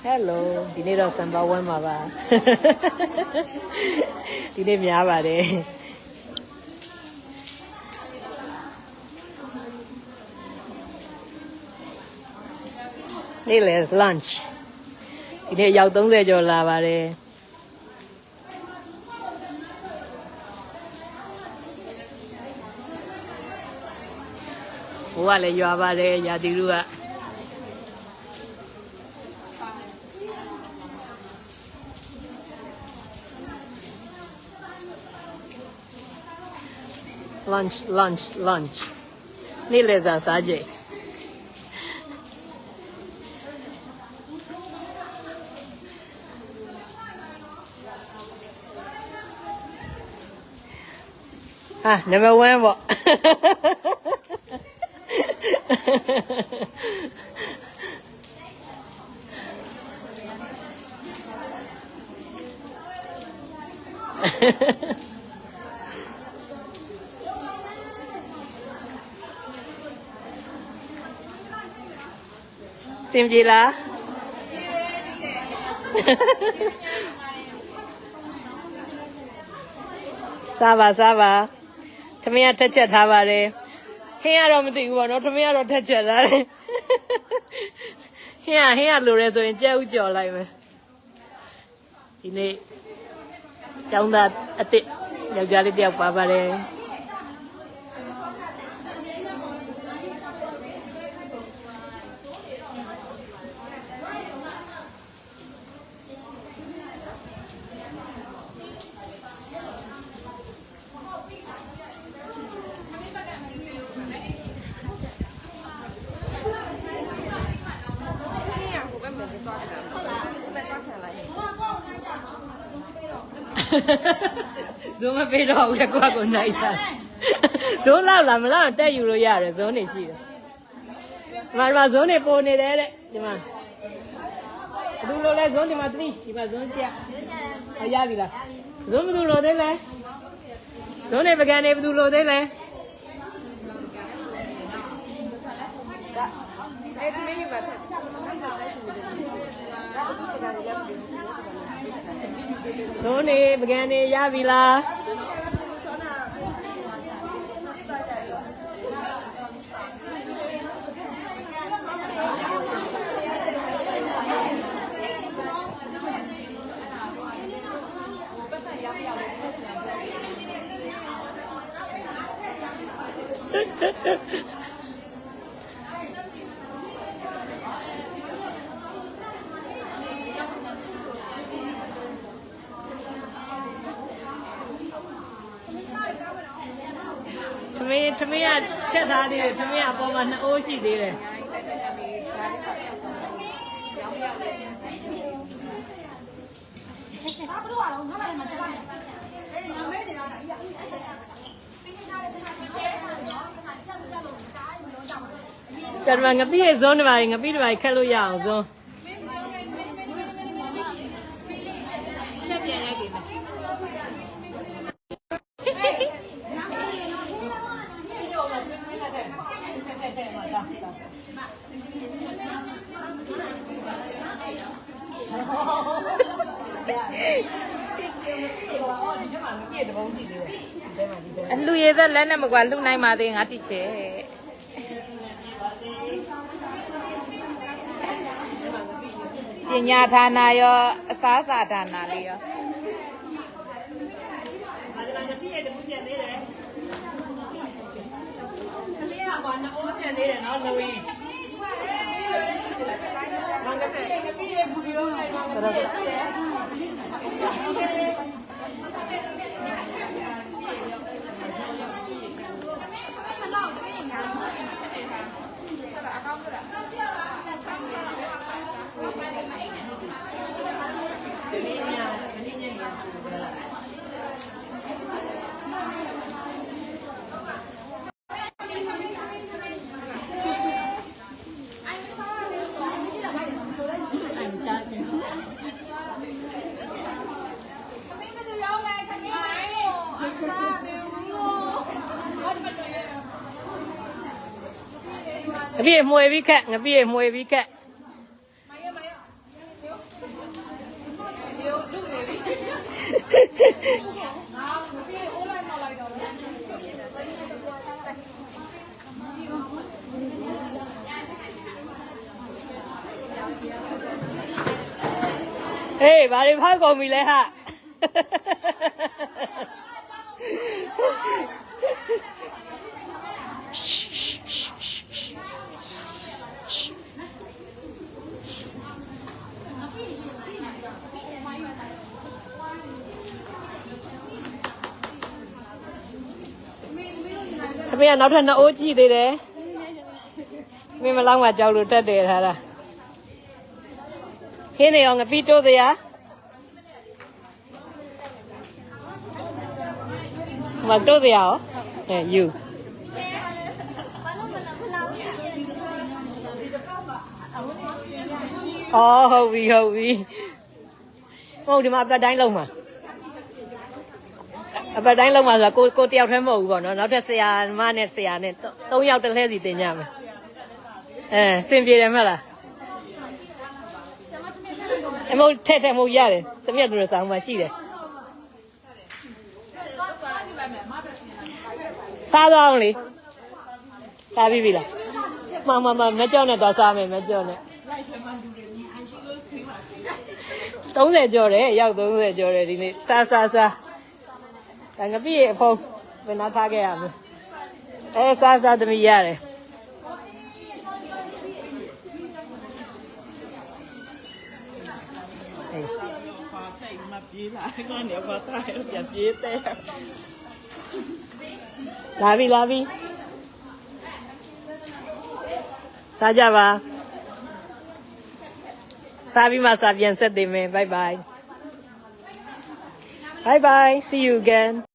Hello ဒီနေ့တော့စံပါဝဲမှာပါဒီနေ့များပါတယ်နေ့လေ lunch ဒီနေ့ရောက်30ကျော်လာပါတယ်ဘိုးကလည်းရွာပါတယ်ရာသီဥကlunch နေ့လည်စာစားကြဟာ number 1ပေါ့စင်ပြေလားစားပါထမင်းကထက်ချက်ထားပါတယ်ဟင်းကတော့မသိဘူးပေါ့နော်ထမင်းကတော့ထက်ချက်ထားတယ်ဟင်းကလိုရဲဆိုရင်ကြက်ဥကြော်လိုက်မယ်ဒီနေ့ကျောင်းသားအစ်စ်ယောက်ျားလေးတယောက်ပါပါတယ်ဇုံးမပေးတော့ဘူးလေကိုယ့်ကိုနိုင်တာဇုံးလောက်လာမလားတက်ယူလို့ရတယ်ဇုံးနေရှိတယ်ဒီမှာဇုံးနေပေါ်နေတယ်တဲ့ဒီမှာဘယ်လိုလဲဇုံးဒီမှာ3ဒီမှာဇုံးချက်ရပြီလားဇုံးဘယ်လိုလုပ်သေးလဲဇုံးနေပကံနေဘယ်လိုလုပ်သေးလဲအဲ့ဒီမင်းပါဇုံးနေပကံနေရပြီလားထမင်းကချက်ထားသေးတယ်ထမင်းကအပေါ်မှာ2အိုးရှိသေးတယ်ကျန်မငပိရဲ့ဇုံးတွေပါငပိတွေပါခက်လို့ရအောင်ဇုံးချက်ပြန်ရိုက်ပြီလူရည်သက်လက်နဲ့မကွာလူနိုင်ပါသေးငါတိချေပညာဌာနရောအစားစာဌာနလေးရောငါပြေမွေပြီးခက်ငါပြေမွေပြီးခက် ဟေးဘာတွေဖောက်ကုန်ပြီလဲဟာသမီးကနောက်ထပ်2အိုးကြည့်သေးတယ်မင်းမလောင်းကကြောက်လို့တက်တယ်ထားတာခင်းနေအောင်ငပီးတိုးသေးရမတိုးသေးရအောင်ယူအော်ဟုတ်ပြီဟုတ်ဒီမှာအပတ်တိုင်းလုံးမှာအပတ်တိုင်းလုံးမှာဆိုကိုတယောက်တည်းမဟုတ်ဘူးပေါ့နော်နောက်ထပ်ဆရာမနဲ့ဆရာနဲ့3ယောက်တစ်လှည့်စီတင်ကြမယ်စင်ပြေတယ်မဟုတ်လားအမို့ထက်မို့ရတယ်သမီးတို့ဆောင်မှာရှိတယ်စားတော့လေစားပြီလားမမကြောက်နဲ့တော့စားမယ်မကြောက်နဲ့30ကျော်တယ်ရောက်30ကျော်တယ်ဒီနေ့စားဒါငပိရဲ့အဖုံးဘယ်နာထားခဲ့ရမလဲစားသမီးရတယ်ပြေးလာကောနေပါတာပြန်ပြေးတဲ့လာပြီစားကြပါစားပြီးမှစားပြန်ဆက်သေးမယ် bye bye see you again